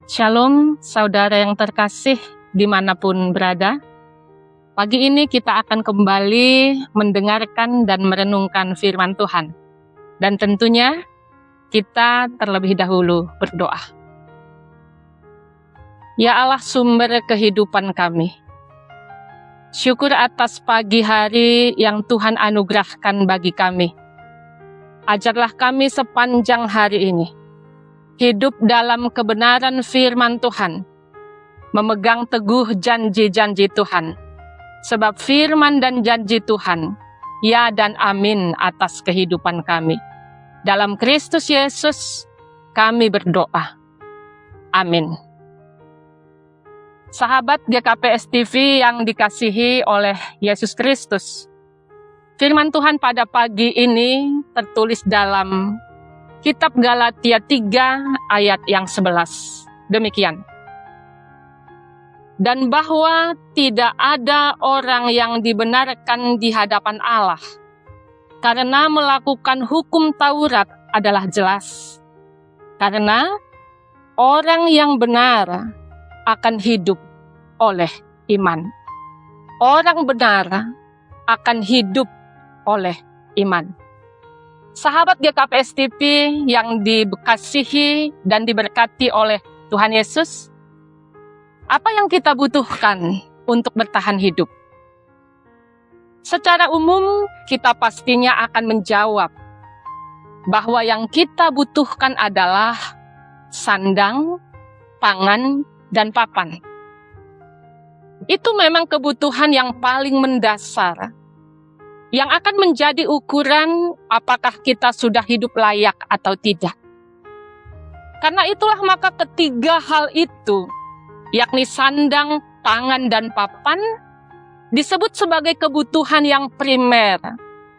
Shalom, saudara yang terkasih dimanapun berada. Pagi ini kita akan kembali mendengarkan dan merenungkan firman Tuhan. Dan tentunya kita terlebih dahulu berdoa. Ya Allah, sumber kehidupan kami, syukur atas pagi hari yang Tuhan anugerahkan bagi kami. Ajarlah kami sepanjang hari ini hidup dalam kebenaran firman Tuhan, memegang teguh janji-janji Tuhan. Sebab firman dan janji Tuhan, ya dan amin atas kehidupan kami. Dalam Kristus Yesus, kami berdoa. Amin. Sahabat GKPS TV yang dikasihi oleh Yesus Kristus, firman Tuhan pada pagi ini tertulis dalam Kitab Galatia 3 ayat yang 11. Demikian. Dan bahwa tidak ada orang yang dibenarkan di hadapan Allah, karena melakukan hukum Taurat adalah jelas. Karena orang yang benar akan hidup oleh iman. Orang benar akan hidup oleh iman. Sahabat GKPS TV yang dikasihi dan diberkati oleh Tuhan Yesus, apa yang kita butuhkan untuk bertahan hidup? Secara umum, kita pastinya akan menjawab bahwa yang kita butuhkan adalah sandang, pangan, dan papan. Itu memang kebutuhan yang paling mendasar, yang akan menjadi ukuran apakah kita sudah hidup layak atau tidak. Karena itulah maka ketiga hal itu, yakni sandang, pangan, dan papan, disebut sebagai kebutuhan yang primer,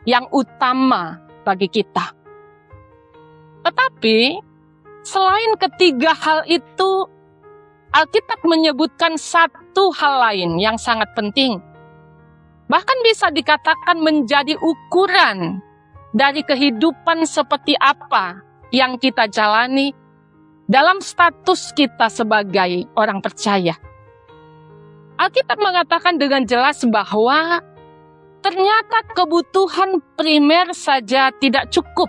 yang utama bagi kita. Tetapi, selain ketiga hal itu, Alkitab menyebutkan satu hal lain yang sangat penting. Bahkan bisa dikatakan menjadi ukuran dari kehidupan seperti apa yang kita jalani dalam status kita sebagai orang percaya. Alkitab mengatakan dengan jelas bahwa ternyata kebutuhan primer saja tidak cukup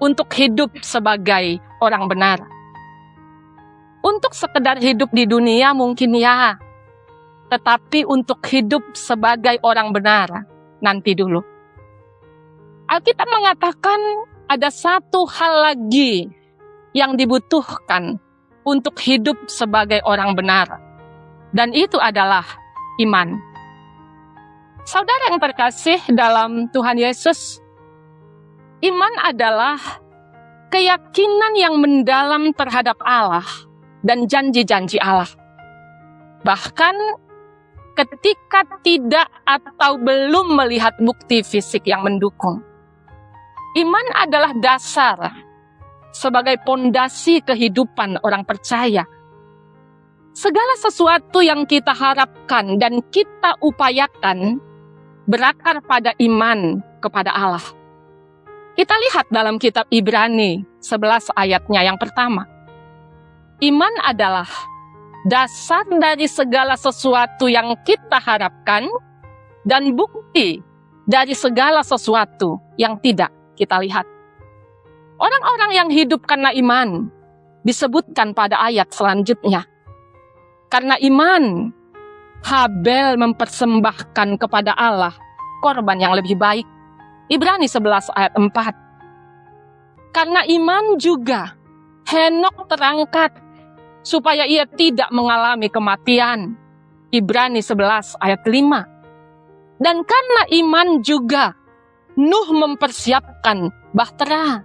untuk hidup sebagai orang benar. Untuk sekedar hidup di dunia mungkin ya, tetapi untuk hidup sebagai orang benar, nanti dulu. Alkitab mengatakan ada satu hal lagi yang dibutuhkan untuk hidup sebagai orang benar. Dan itu adalah iman. Saudara yang terkasih dalam Tuhan Yesus, iman adalah keyakinan yang mendalam terhadap Allah dan janji-janji Allah. Bahkan ketika tidak atau belum melihat bukti fisik yang mendukung. Iman adalah dasar sebagai pondasi kehidupan orang percaya. Segala sesuatu yang kita harapkan dan kita upayakan berakar pada iman kepada Allah. Kita lihat dalam kitab Ibrani 11 ayatnya yang pertama. Iman adalah dasar dari segala sesuatu yang kita harapkan dan bukti dari segala sesuatu yang tidak kita lihat. Orang-orang yang hidup karena iman disebutkan pada ayat selanjutnya. Karena iman, Habel mempersembahkan kepada Allah korban yang lebih baik. Ibrani 11 ayat 4. Karena iman juga Henok terangkat supaya ia tidak mengalami kematian. Ibrani 11 ayat 5. Dan karena iman juga Nuh mempersiapkan bahtera.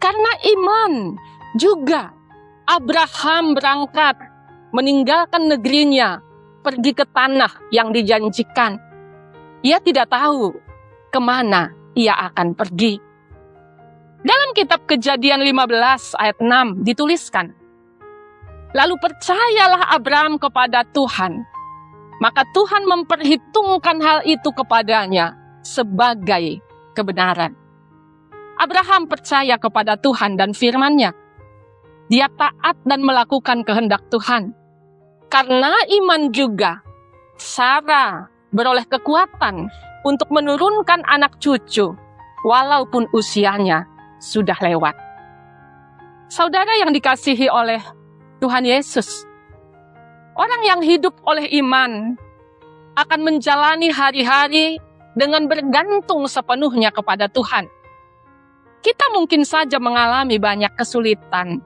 Karena iman juga Abraham berangkat meninggalkan negerinya, pergi ke tanah yang dijanjikan. Ia tidak tahu kemana ia akan pergi. Dalam kitab Kejadian 15 ayat 6 dituliskan, lalu percayalah Abraham kepada Tuhan, maka Tuhan memperhitungkan hal itu kepadanya sebagai kebenaran. Abraham percaya kepada Tuhan dan firman-Nya. Dia taat dan melakukan kehendak Tuhan. Karena iman juga, Sarah beroleh kekuatan untuk menurunkan anak cucu, walaupun usianya sudah lewat. Saudara yang dikasihi oleh Tuhan Yesus, orang yang hidup oleh iman akan menjalani hari-hari dengan bergantung sepenuhnya kepada Tuhan. Kita mungkin saja mengalami banyak kesulitan,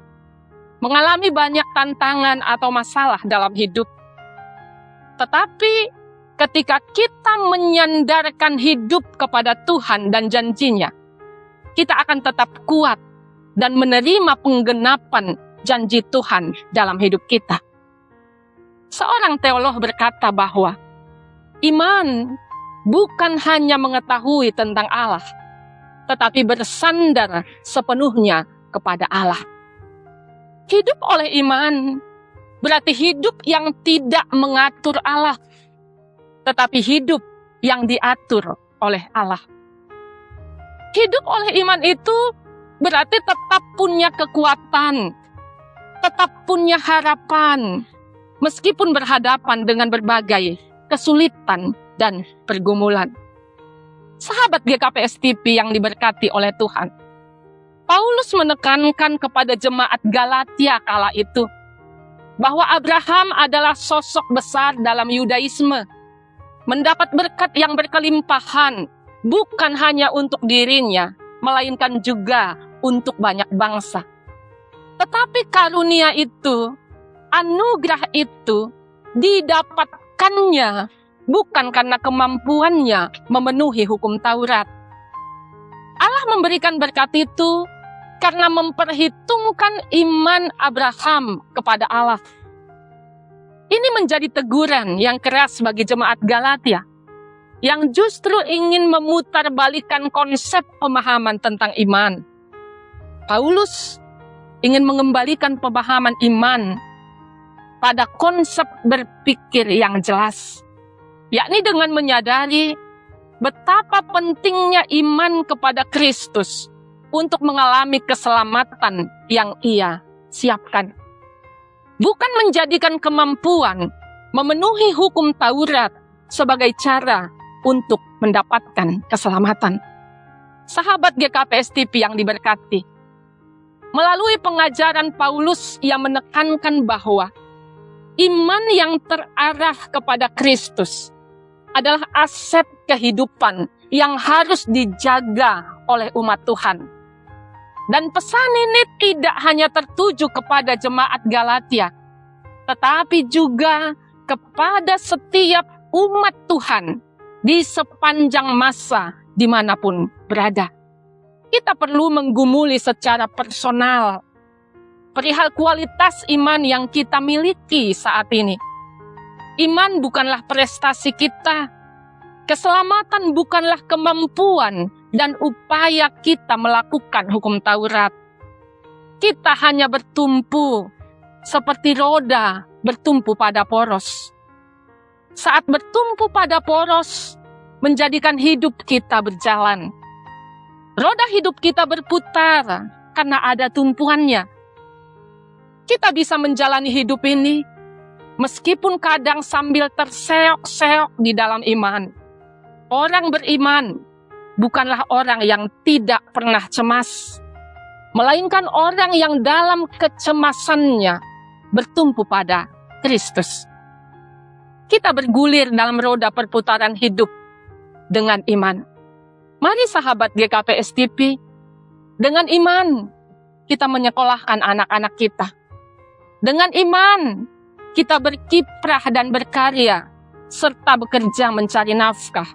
mengalami banyak tantangan atau masalah dalam hidup. Tetapi ketika kita menyandarkan hidup kepada Tuhan dan janjinya, kita akan tetap kuat dan menerima penggenapan janji Tuhan dalam hidup kita. Seorang teolog berkata bahwa iman bukan hanya mengetahui tentang Allah, tetapi bersandar sepenuhnya kepada Allah. Hidup oleh iman berarti hidup yang tidak mengatur Allah, tetapi hidup yang diatur oleh Allah. Hidup oleh iman itu berarti tetap punya kekuatan, tetap punya harapan, meskipun berhadapan dengan berbagai kesulitan dan pergumulan. Sahabat GKPS TV yang diberkati oleh Tuhan, Paulus menekankan kepada jemaat Galatia kala itu bahwa Abraham adalah sosok besar dalam Yudaisme, mendapat berkat yang berkelimpahan, bukan hanya untuk dirinya, melainkan juga untuk banyak bangsa. Tetapi karunia itu, anugerah itu, didapatkannya bukan karena kemampuannya memenuhi hukum Taurat. Allah memberikan berkat itu karena memperhitungkan iman Abraham kepada Allah. Ini menjadi teguran yang keras bagi jemaat Galatia, yang justru ingin memutarbalikkan konsep pemahaman tentang iman. Paulus ingin mengembalikan pemahaman iman pada konsep berpikir yang jelas, yakni dengan menyadari betapa pentingnya iman kepada Kristus untuk mengalami keselamatan yang Ia siapkan. Bukan menjadikan kemampuan memenuhi hukum Taurat sebagai cara untuk mendapatkan keselamatan. Sahabat GKPS TV yang diberkati, melalui pengajaran Paulus yang menekankan bahwa iman yang terarah kepada Kristus adalah aset kehidupan yang harus dijaga oleh umat Tuhan. Dan pesan ini tidak hanya tertuju kepada jemaat Galatia, tetapi juga kepada setiap umat Tuhan di sepanjang masa dimanapun berada. Kita perlu menggumuli secara personal perihal kualitas iman yang kita miliki saat ini. Iman bukanlah prestasi kita. Keselamatan bukanlah kemampuan dan upaya kita melakukan hukum Taurat. Kita hanya bertumpu seperti roda bertumpu pada poros. Saat bertumpu pada poros, menjadikan hidup kita berjalan. Roda hidup kita berputar karena ada tumpuannya. Kita bisa menjalani hidup ini meskipun kadang sambil terseok-seok di dalam iman. Orang beriman bukanlah orang yang tidak pernah cemas, melainkan orang yang dalam kecemasannya bertumpu pada Kristus. Kita bergulir dalam roda perputaran hidup dengan iman. Mari sahabat GKPS TV, dengan iman kita menyekolahkan anak-anak kita. Dengan iman kita berkiprah dan berkarya, serta bekerja mencari nafkah.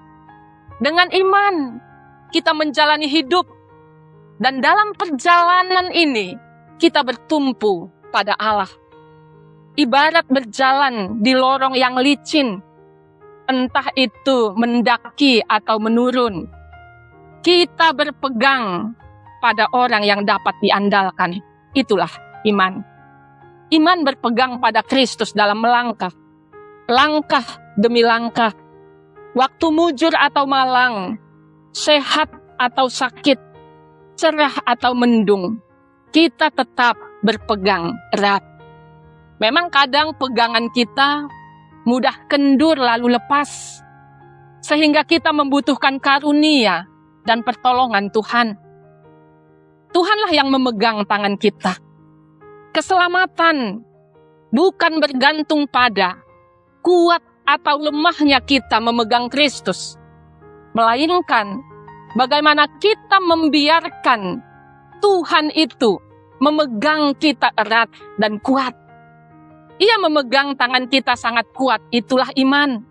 Dengan iman, kita menjalani hidup. Dan dalam perjalanan ini, kita bertumpu pada Allah. Ibarat berjalan di lorong yang licin, entah itu mendaki atau menurun. Kita berpegang pada orang yang dapat diandalkan. Itulah iman. Iman berpegang pada Kristus dalam melangkah. Langkah demi langkah. Waktu mujur atau malang. Sehat atau sakit. Cerah atau mendung. Kita tetap berpegang erat. Memang kadang pegangan kita mudah kendur lalu lepas, sehingga kita membutuhkan karunia dan pertolongan Tuhan. Tuhanlah yang memegang tangan kita. Keselamatan bukan bergantung pada kuat atau lemahnya kita memegang Kristus, melainkan bagaimana kita membiarkan Tuhan itu memegang kita erat dan kuat. Ia memegang tangan kita sangat kuat, itulah iman.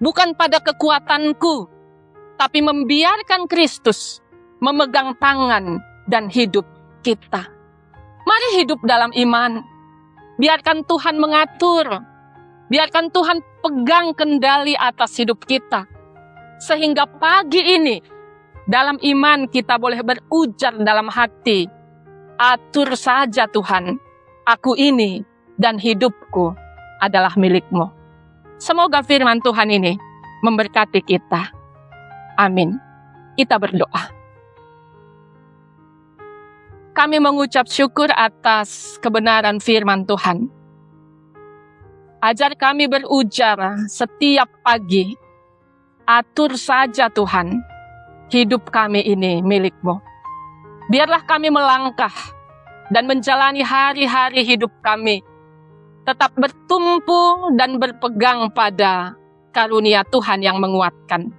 Bukan pada kekuatanku, tapi membiarkan Kristus memegang tangan dan hidup kita. Mari hidup dalam iman. Biarkan Tuhan mengatur. Biarkan Tuhan pegang kendali atas hidup kita. Sehingga pagi ini, dalam iman kita boleh berujar dalam hati, atur saja Tuhan, aku ini dan hidupku adalah milik-Mu. Semoga firman Tuhan ini memberkati kita. Amin. Kita berdoa. Kami mengucap syukur atas kebenaran firman Tuhan. Ajar kami berujar setiap pagi, atur saja Tuhan, hidup kami ini milik-Mu. Biarlah kami melangkah dan menjalani hari-hari hidup kami tetap bertumpu dan berpegang pada karunia Tuhan yang menguatkan.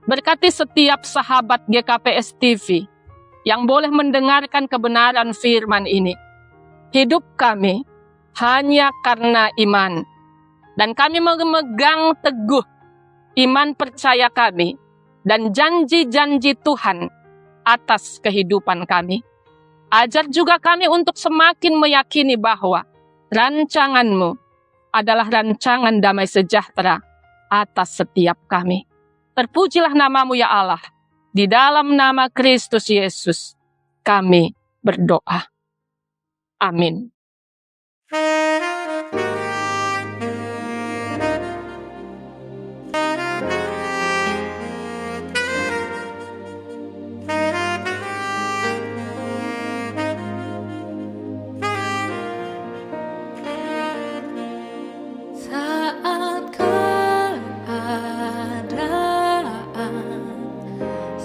Berkati setiap sahabat GKPS TV yang boleh mendengarkan kebenaran firman ini. Hidup kami hanya karena iman. Dan kami memegang teguh iman percaya kami dan janji-janji Tuhan atas kehidupan kami. Ajar juga kami untuk semakin meyakini bahwa rancangan-Mu adalah rancangan damai sejahtera atas setiap kami. Terpujilah nama-Mu ya Allah. Di dalam nama Kristus Yesus kami berdoa. Amin. Saat keadaan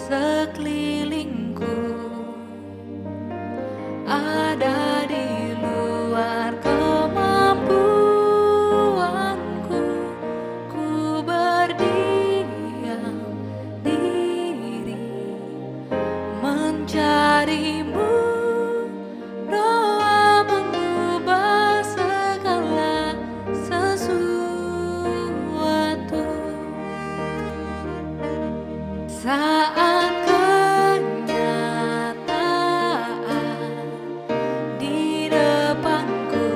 sekelilingku ada di luar kemampuanku, ku berdiam diri mencari-Mu. Doa mengubah segala sesuatu. Saat kenyataan di depanku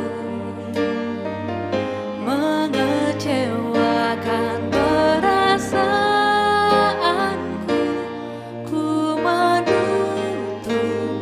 mengecewakan perasaanku, ku menutup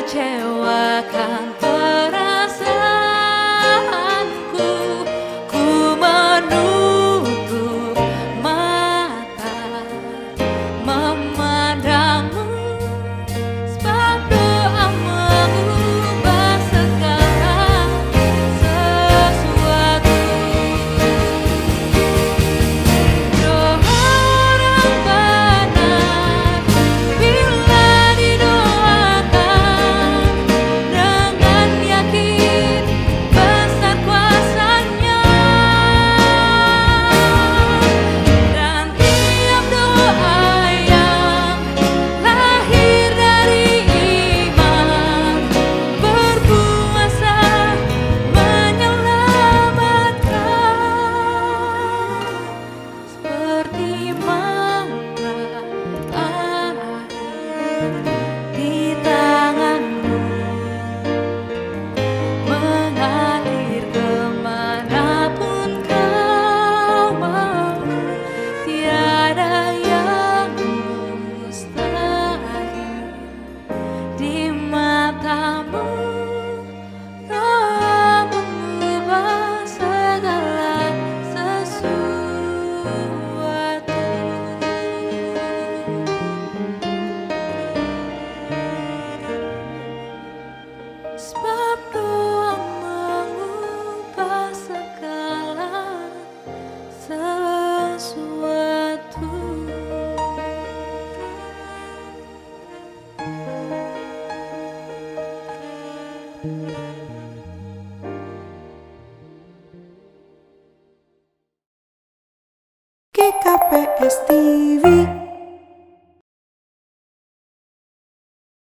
mengecewakan perasaanku. Ku menutup mata memandangmu, sebab doa mengubah segala sesuatu. Doa orang benar bila didoakan dengan yakin besar kuasanya, dan tiap doa yang lahir dari iman berkuasa menyelamatkan, seperti mantra air di tanganmu, mengalir kemanapun kau mau. Tiada yang mustahil di matamu. Kau mengubah segala sesuatu. Sebab doa mengubah segala sesuatu. GKPS TV